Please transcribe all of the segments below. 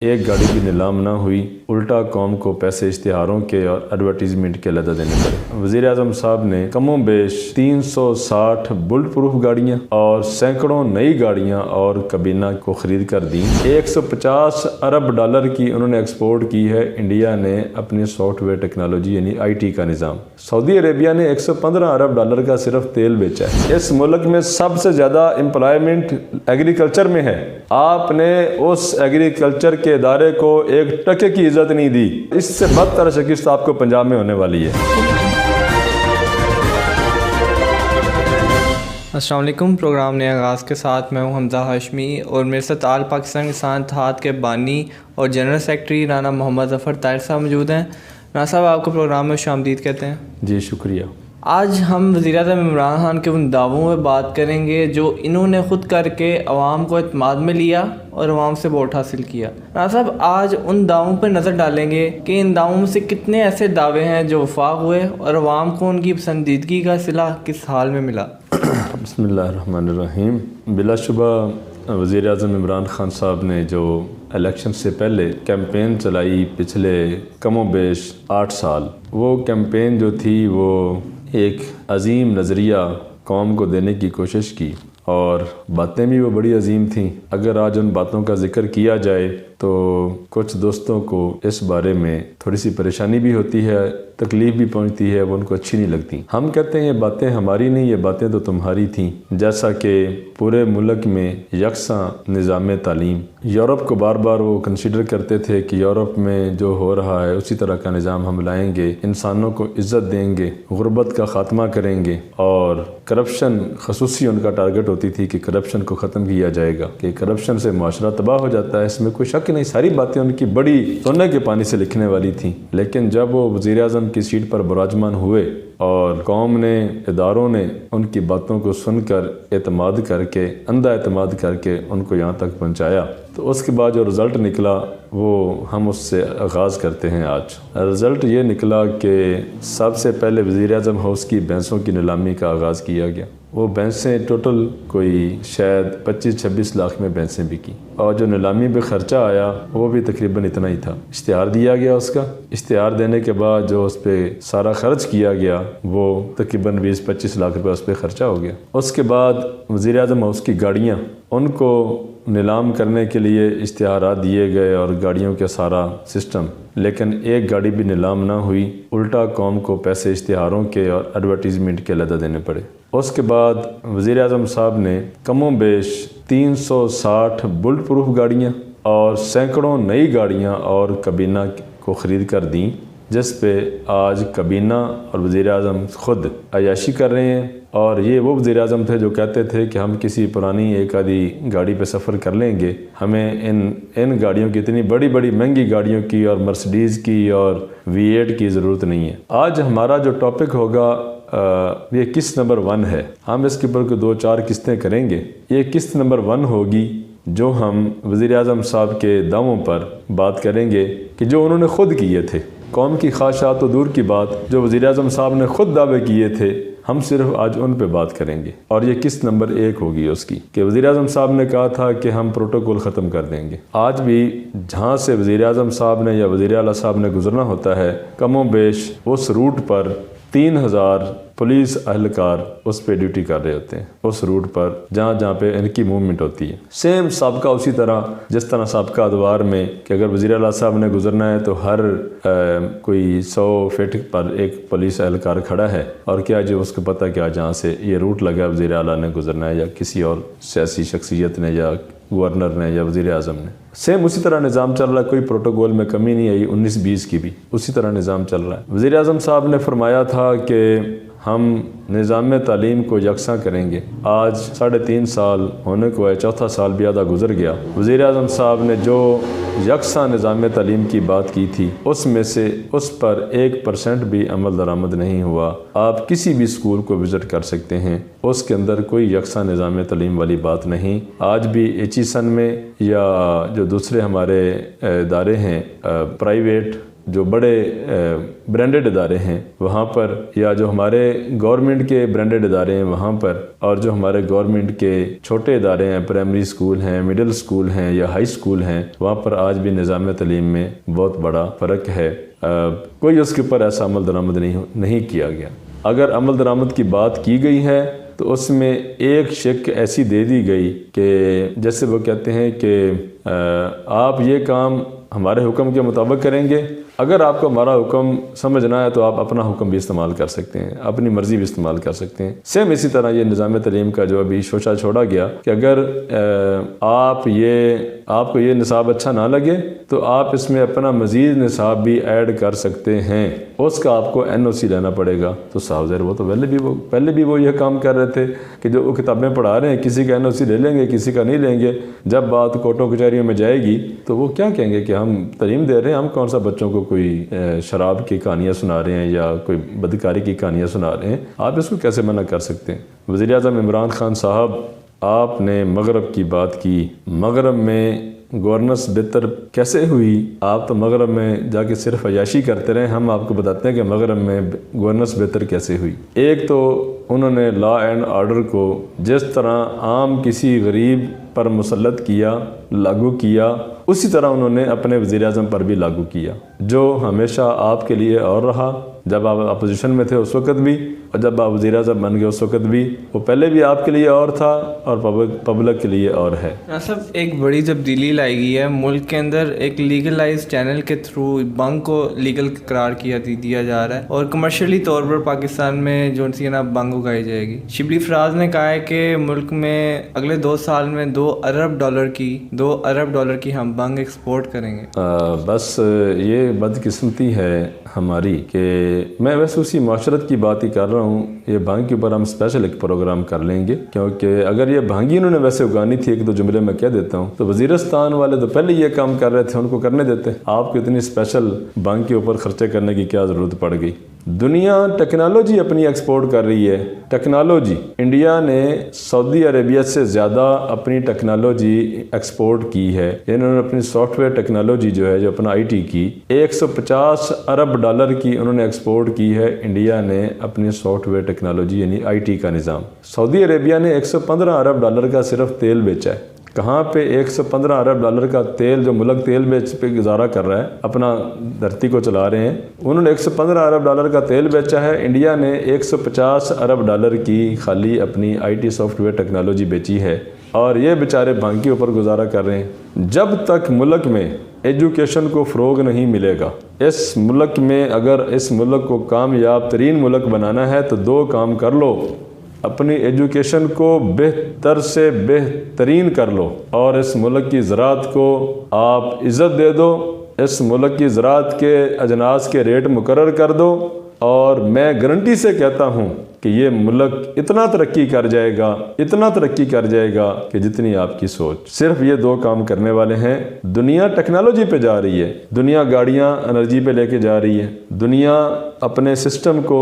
एक गाड़ी भी नीलाम ना हुई, उल्टा कौम को पैसे इश्तिहारों के और एडवर्टीजमेंट के अलग देने पड़े। वज़ीर-ए-आज़म साहब ने कमों बेश 360 बुलेट प्रूफ गाड़ियाँ और सैकड़ों नई गाड़ियाँ और कबीना को ख़रीद कर दी। 150 अरब डॉलर की उन्होंने एक्सपोर्ट की है इंडिया ने अपनी सॉफ्टवेयर टेक्नोलॉजी यानी IT का निज़ाम। सऊदी अरेबिया ने 115 अरब डॉलर का सिर्फ तेल बेचा है। इस मुल्क में सबसे ज़्यादा एम्प्लॉयमेंट एग्रीकल्चर में है। आपने उस एग्रीकल्चर के इदारे को 1 टके की इज्जत नहीं दी। इससे बदतर शिकस्त आपको पंजाब में होने वाली है। अस्सलाम वालेकुम। प्रोग्राम ने आगाज़ के साथ मैं हूं हमज़ा हाशमी और मेरे साथ आल पाकिस्तान किसान इत्तेहाद के बानी और जनरल सेक्रेटरी राना मोहम्मद ज़फ़र ताहिर साहब मौजूद हैं। राना साहब, आपको प्रोग्राम में खुशामदीद कहते हैं। जी शुक्रिया। आज हम वज़ीर-ए-आज़म इमरान खान के उन दावों में बात करेंगे जो इन्होंने ख़ुद करके अवाम को एतमाद में लिया और अवाम से वोट हासिल किया। राना साहब, आज उन दावों पर नज़र डालेंगे कि इन दावों में से कितने ऐसे दावे हैं जो वफाक हुए और अवाम को उनकी पसंदीदगी का सिला किस हाल में मिला। बिस्मिल्लाहिर्रहमानिर्रहीम। बिलाशुबा वज़ीर-ए-आज़म इमरान खान साहब ने जो इलेक्शन से पहले कैंपेन चलाई पिछले कमो बेश 8 साल, वो कैंपेन जो थी वो एक अजीम नज़रिया कौम को देने की कोशिश की और बातें भी वो बड़ी अजीम थीं। अगर आज उन बातों का जिक्र किया जाए तो कुछ दोस्तों को इस बारे में थोड़ी सी परेशानी भी होती है, तकलीफ़ भी पहुंचती है, वो उनको अच्छी नहीं लगती। हम कहते हैं ये बातें हमारी नहीं, ये बातें तो तुम्हारी थीं। जैसा कि पूरे मुल्क में यकसां निज़ाम तालीम, यूरोप को बार बार वो कंसीडर करते थे कि यूरोप में जो हो रहा है उसी तरह का निज़ाम हम लाएंगे, इंसानों को इज़्ज़त देंगे, गुर्बत का ख़ात्मा करेंगे और करप्शन खसूसी उनका टारगेट होती थी कि करप्शन को ख़त्म किया जाएगा, कि करप्शन से माशरा तबाह हो जाता है, इसमें कोई शक नहीं। सारी बातें उनकी बड़ी सोने के पानी से लिखने वाली थी। लेकिन जब वो वज़ीर-ए-आज़म की सीट पर बराजमान हुए और कौम ने, इदारों ने उनकी बातों को सुनकर एतमाद करके, अंधा एतमाद करके उनको यहाँ तक पहुँचाया, तो उसके बाद जो रिज़ल्ट निकला वो हम उससे आगाज़ करते हैं। आज रिज़ल्ट ये निकला कि सबसे पहले वज़ीर-ए-आज़म हाउस की भैंसों की नीलामी का आगाज़ किया गया। वो भैंसें टोटल कोई शायद 25-26 लाख में भैंसें बिकी और जो नीलामी पे ख़र्चा आया वो भी तकरीबन इतना ही था। इश्तिहार दिया गया उसका, इश्तिहार देने के बाद जो उस पर सारा ख़र्च किया गया वो तकरीबन 20-25 लाख रुपये उस पर ख़र्चा हो गया। उसके बाद वज़ीर-ए-आज़म हाउस की गाड़ियाँ, उनको नीलाम करने के लिए इश्तिहारात दिए गए और गाड़ियों का सारा सिस्टम, लेकिन एक गाड़ी भी नीलाम ना हुई, उल्टा कौम को पैसे इश्तिहारों के और एडवर्टीजमेंट के अलग देने पड़े। उसके बाद वज़ीर-ए-आज़म साहब ने कमों बेश 360 बुलेट प्रूफ गाड़ियाँ और सैकड़ों नई गाड़ियाँ और कबीना को ख़रीद कर दी, जिस पे आज कबीना और वज़ीर-ए-आज़म ख़ुद अयाशी कर रहे हैं। और ये वो वज़ीर-ए-आज़म थे जो कहते थे कि हम किसी पुरानी एक आधी गाड़ी पे सफ़र कर लेंगे, हमें इन गाड़ियों की, इतनी बड़ी बड़ी महंगी गाड़ियों की और मर्सिडीज़ की और V8 की ज़रूरत नहीं है। आज हमारा जो टॉपिक होगा ये किस्त नंबर 1 है। हम इसके ऊपर को 2-4 किस्तें करेंगे। ये किस्त नंबर 1 होगी जो हम वज़ीर-ए-आज़म साहब के दावों पर बात करेंगे कि जो उन्होंने ख़ुद किए थे। कौम की ख्वाहिशात तो दूर की बात, जो वज़ीर-ए-आज़म साहब ने ख़ुद दावे किए थे, हम सिर्फ आज उन पे बात करेंगे। और ये किस्त नंबर 1 होगी उसकी कि वज़ीर-ए-आज़म साहब ने कहा था कि हम प्रोटोकॉल ख़त्म कर देंगे। आज भी जहाँ से वज़ीर-ए-आज़म साहब ने या वज़ीर-ए-आला साहब ने गुजरना होता है, कमों बेश उस रूट पर 3000 पुलिस अहलकार उस पे ड्यूटी कर रहे होते हैं, उस रूट पर जहाँ जहाँ पे इनकी मूवमेंट होती है। सेम सबका उसी तरह, जिस तरह सबका अदवार में कि अगर वज़ीर-ए-आला साहब ने गुजरना है तो हर कोई 100 फीट पर एक पुलिस अहलकार खड़ा है और क्या जो उसको पता क्या जहाँ से ये रूट लगा वज़ीर-ए-आला ने गुजरना है या किसी और सियासी शख्सियत ने या गवर्नर ने या वज़ीर-ए-आज़म ने। सेम उसी तरह निज़ाम चल रहा है, कोई प्रोटोकॉल में कमी नहीं आई। 19-20 की भी उसी तरह निज़ाम चल रहा है। वज़ीर-ए-आज़म साहब ने फरमाया था कि हम निज़ाम तालीम को यकसा करेंगे। आज 3.5 साल होने को है, चौथा साल भी आधा गुजर गया। वज़ीर-ए-आज़म साहब ने जो यकसा निज़ाम तालीम की बात की थी उसमें से उस पर 1% भी अमल दरामद नहीं हुआ। आप किसी भी स्कूल को विज़िट कर सकते हैं, उसके अंदर कोई यकसा निज़ाम तालीम वाली बात नहीं। आज भी एचईसन में या जो दूसरे हमारे इदारे हैं प्राइवेट जो बड़े ब्रांडेड इदारे हैं वहाँ पर, या जो हमारे गवर्नमेंट के ब्रांडेड इदारे हैं वहाँ पर, और जो हमारे गवर्नमेंट के छोटे इदारे हैं, प्राइमरी स्कूल हैं, मिडिल स्कूल हैं या हाई स्कूल हैं, वहाँ पर आज भी निज़ाम तालीम में बहुत बड़ा फ़र्क है। कोई उसके ऊपर ऐसा अमल दरामद नहीं किया गया। अगर अमल दरामद की बात की गई है तो उसमें एक शिक ऐसी दे दी गई कि जैसे वो कहते हैं कि आप ये काम हमारे हुक्म के मुताबिक करेंगे, अगर आपको हमारा हुक्म समझ ना आए तो आप अपना हुक्म भी इस्तेमाल कर सकते हैं, अपनी मर्ज़ी भी इस्तेमाल कर सकते हैं। सेम इसी तरह ये निज़ाम तालीम का जो अभी शोशा छोड़ा गया कि अगर आपको ये निसाब अच्छा ना लगे तो आप इसमें अपना मज़ीद निसाब भी ऐड कर सकते हैं, उसका आपको NOC लेना पड़ेगा। तो साहब ज़र वो तो पहले भी वो यह काम कर रहे थे कि जो वो किताबें पढ़ा रहे हैं किसी का NOC ले लेंगे, किसी का नहीं लेंगे। जब बात कोर्टों कचहरियों में जाएगी तो वो क्या कहेंगे कि हम तालीम दे रहे हैं, हम कौन सा बच्चों को कोई शराब की कहानियाँ सुना रहे हैं या कोई बदकारी की कहानियाँ सुना रहे हैं, आप इसको कैसे मना कर सकते हैं। वज़ीर-ए-आज़म इमरान खान साहब, आपने मगरब की बात की, मगरब में गवर्नेंस बेहतर कैसे हुई? आप तो मगरब में जाके सिर्फ अयाशी करते रहे, हम आपको बताते हैं कि मगरब में गवर्नेंस बेहतर कैसे हुई। एक तो उन्होंने लॉ एंड ऑर्डर को जिस तरह आम किसी गरीब पर मुसल्लत किया, लागू किया, उसी तरह उन्होंने अपने वज़ीर-ए-आज़म पर भी लागू किया, जो हमेशा आपके लिए और रहा। जब आप अपोजिशन में थे उस वक़्त भी, और जब आप वज़ीर-ए-आज़म बन गए उस वक़्त भी, वो पहले भी आपके लिए और था और पब्लिक के लिए और है। सब एक बड़ी तब्दीली लाई गई है मुल्क के अंदर। एक लीगलाइज चैनल के थ्रू बंग को लीगल करार दिया जा रहा है और कमर्शियली तौर पर पाकिस्तान में जो सी ना बंग उगाई जाएगी। शिबली फराज ने कहा है कि मुल्क में अगले 2 साल में 2 अरब डॉलर की हम बंग एक्सपोर्ट करेंगे। बस ये बदकिस्मती है हमारी कि मैं वैसे उसी माशरत की बात ही कर रहा हूँ। ये भांग के ऊपर हम स्पेशल एक प्रोग्राम कर लेंगे, क्योंकि अगर ये भांगी उन्होंने वैसे उगानी थी, एक दो जुमले में कह देता हूँ, तो वज़ीरिस्तान वाले तो पहले ये काम कर रहे थे, उनको करने देते। आपको इतनी स्पेशल भांग के ऊपर खर्चे करने की क्या ज़रूरत पड़ गई? दुनिया टेक्नोलॉजी अपनी एक्सपोर्ट कर रही है। टेक्नोलॉजी, इंडिया ने सऊदी अरेबिया से ज़्यादा अपनी टेक्नोलॉजी एक्सपोर्ट की है। इन्होंने अपनी सॉफ्टवेयर टेक्नोलॉजी जो है, जो अपना IT की 150 अरब डॉलर की उन्होंने एक्सपोर्ट की है। इंडिया ने अपनी सॉफ्टवेयर टेक्नोलॉजी यानी IT का निज़ाम। सऊदी अरेबिया ने 115 अरब डॉलर का सिर्फ तेल बेचा है। कहाँ पे 115 अरब डॉलर का तेल, जो मुल्क तेल बेच पे गुजारा कर रहा है, अपना धरती को चला रहे हैं, उन्होंने 115 अरब डॉलर का तेल बेचा है। इंडिया ने 150 अरब डॉलर की खाली अपनी IT सॉफ्टवेयर टेक्नोलॉजी बेची है, और ये बेचारे भांग के ऊपर गुजारा कर रहे हैं। जब तक मुल्क में एजुकेशन को फ़रोग नहीं मिलेगा, इस मुल्क में अगर इस मुल्क को कामयाब तरीन मुल्क बनाना है तो 2 काम कर लो। अपनी एजुकेशन को बेहतर से बेहतरीन कर लो, और इस मुल्क की ज़राअत को आप इज़्ज़त दे दो। इस मुल्क की ज़राअत के अजनास के रेट मुकर्रर कर दो, और मैं गारंटी से कहता हूँ कि ये मुल्क इतना तरक्की कर जाएगा कि जितनी आपकी सोच। सिर्फ ये 2 काम करने वाले हैं। दुनिया टेक्नोलॉजी पे जा रही है, दुनिया गाड़ियाँ एनर्जी पे लेके जा रही है, दुनिया अपने सिस्टम को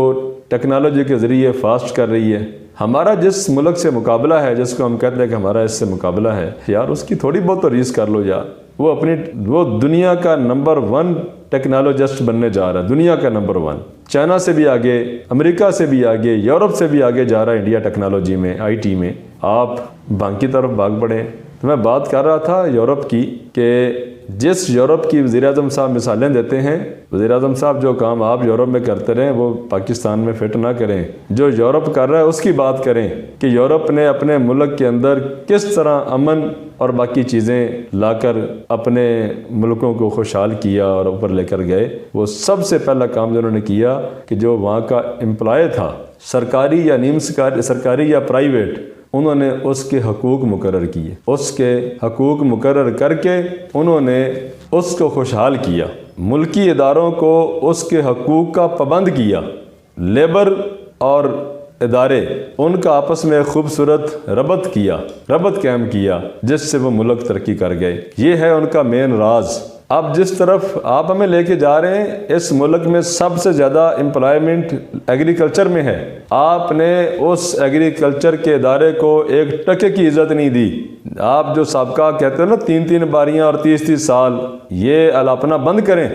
टेक्नोलॉजी के ज़रिए फास्ट कर रही है। हमारा जिस मुल्क से मुकाबला है, जिसको हम कहते हैं कि हमारा इससे मुकाबला है, यार उसकी थोड़ी बहुत तो रीस कर लो यार। वो दुनिया का नंबर 1 टेक्नोलॉजिस्ट बनने जा रहा है, दुनिया का नंबर 1। चाइना से भी आगे, अमेरिका से भी आगे, यूरोप से भी आगे जा रहा है इंडिया टेक्नोलॉजी में, IT में। आप भांग की तरफ भाग पड़े। तो मैं बात कर रहा था यूरोप की, कि जिस यूरोप की वज़ीर-ए-आज़म साहब मिसालें देते हैं, वज़ीर-ए-आज़म साहब जो काम आप यूरोप में करते रहें वो पाकिस्तान में फिट ना करें। जो यूरोप कर रहा है उसकी बात करें कि यूरोप ने अपने मुल्क के अंदर किस तरह अमन और बाकी चीज़ें लाकर अपने मुल्कों को खुशहाल किया और ऊपर लेकर गए। वो सबसे पहला काम जो उन्होंने किया कि जो वहाँ का एम्प्लॉय था, सरकारी या नीम सरकारी या प्राइवेट, उन्होंने उसके हकूक़ मुकर्रर किए। उसके हकूक़ मुकर्रर करके उन्होंने उसको खुशहाल किया, मुल्की इदारों को उसके हकूक़ का पाबंद किया। लेबर और इदारे उनका आपस में खूबसूरत रबत कायम किया, जिससे वो मुल्क तरक्की कर गए। ये है उनका मेन राज। अब जिस तरफ आप हमें लेके जा रहे हैं, इस मुल्क में सबसे ज़्यादा एम्प्लॉयमेंट एग्रीकल्चर में है। आपने उस एग्रीकल्चर के इदारे को 1 टके की इज़्ज़त नहीं दी। आप जो सबका कहते हो ना 3-3 बारियां और 30-30 साल, ये अलापना बंद करें।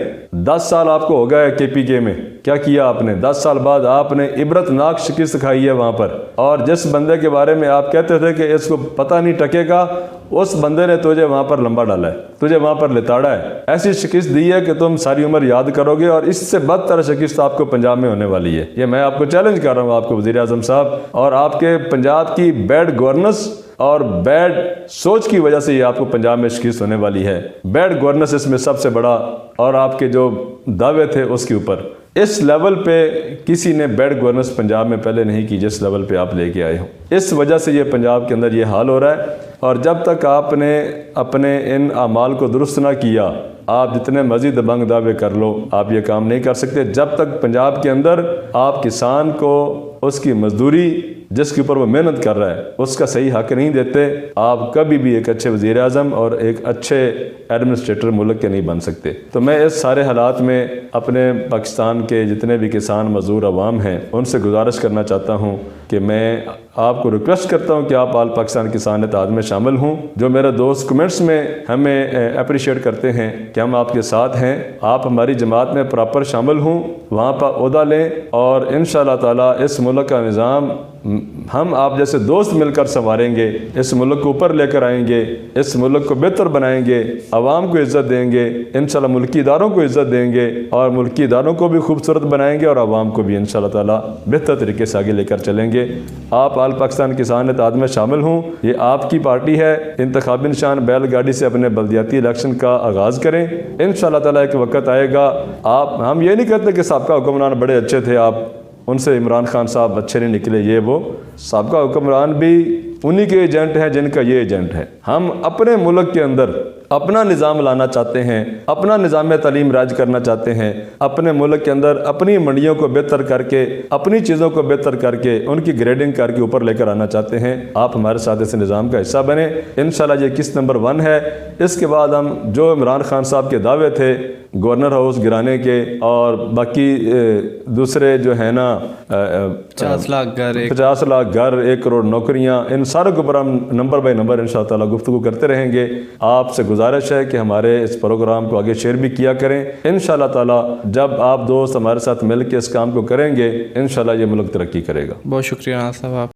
10 साल आपको हो गया KPK में, क्या किया आपने? 10 साल बाद आपने इबरतनाक शिकस्त खाई है वहाँ पर, और जिस बंदे के बारे में आप कहते थे कि इसको पता नहीं टकेगा, उस बंदे ने तुझे वहाँ पर लंबा डाला है, तुझे वहाँ पर लिताड़ा है, ऐसी शिकस्त दी है कि तुम सारी उम्र याद करोगे, और इससे बदतर शिकस्त आपको पंजाब में होने वाली है। ये मैं आपको चैलेंज कर रहा हूँ, आपको वज़ीर आज़म साहब, और आपके पंजाब की बैड गवर्नेंस और बैड सोच की वजह से ये आपको पंजाब में शिकस्त होने वाली है। बैड गवर्नेंस इसमें सबसे बड़ा, और आपके जो दावे थे उसके ऊपर इस लेवल पे किसी ने बैड गवर्नेंस पंजाब में पहले नहीं की जिस लेवल पे आप लेके आए हो। इस वजह से ये पंजाब के अंदर ये हाल हो रहा है, और जब तक आपने अपने इन अमाल को दुरुस्त ना किया, आप जितने मजीद दबंग दावे कर लो, आप ये काम नहीं कर सकते। जब तक पंजाब के अंदर आप किसान को उसकी मजदूरी जिसके ऊपर वो मेहनत कर रहा है उसका सही हक नहीं देते, आप कभी भी एक अच्छे वज़ीर आज़म और एक अच्छे एडमिनिस्ट्रेटर मुल्क के नहीं बन सकते। तो मैं इस सारे हालात में अपने पाकिस्तान के जितने भी किसान मजदूर अवाम हैं उनसे गुजारिश करना चाहता हूँ कि मैं आपको रिक्वेस्ट करता हूँ कि आप आल पाकिस्तान किसान इत्तेहाद में शामिल हों। जो मेरे दोस्त कमेंट्स में हमें अप्रिशिएट करते हैं कि हम आपके साथ हैं, आप हमारी जमात में प्रॉपर शामिल हों, वहाँ पर ओहदा लें, और इंशाअल्लाह ताला इस मुल्क का निज़ाम हम आप जैसे दोस्त मिलकर संवारेंगे, इस मुल्क को ऊपर लेकर आएंगे, इस मुल्क को बेहतर बनाएंगे, आवाम को इज़्ज़त देंगे, इंशाल्लाह मुल्की इदारों को इज़्ज़त देंगे, और मुल्की इदारों को भी खूबसूरत बनाएंगे, और आवाम को भी इंशाल्लाह ताला बेहतर तरीके से आगे लेकर चलेंगे। आप आल पाकिस्तान किसान इत्तेहाद में शामिल हों, ये आपकी पार्टी है। इंतखाबी निशान बैलगाड़ी से अपने बल्दियाती इलेक्शन का आगाज़ करें, इंशाल्लाह ताला एक वक्त आएगा। आप हम ये नहीं कहते कि साबका हुक्मरान बड़े अच्छे थे, आप उनसे इमरान खान साहब अच्छे नहीं निकले, ये वो साबका हुक्मरान भी उन्हीं के एजेंट हैं जिनका ये एजेंट है। हम अपने मुल्क के अंदर अपना निज़ाम लाना चाहते हैं, अपना निज़ाम तालीम राज करना चाहते हैं, अपने मुल्क के अंदर अपनी मंडियों को बेहतर करके, अपनी चीज़ों को बेहतर करके, उनकी ग्रेडिंग करके ऊपर लेकर आना चाहते हैं। आप हमारे साथ इस निज़ाम का हिस्सा बने। इंशाल्लाह ये किस्त नंबर 1 है। इसके बाद हम जो इमरान खान साहब के दावे थे गवर्नर हाउस गिराने के, और बाकी दूसरे जो है ना 50 लाख घर, 50 लाख घर, 1 करोड़ नौकरियाँ, इन सारों के ऊपर हम नंबर बाय नंबर इंशाअल्लाह ताला गुफ्तगू करते रहेंगे। आपसे गुजारिश है कि हमारे इस प्रोग्राम को आगे शेयर भी किया करें। इंशाअल्लाह ताला जब आप दोस्त हमारे साथ मिल के इस काम को करेंगे, इंशाअल्लाह ये मुल्क तरक्की करेगा। बहुत शुक्रिया साहब।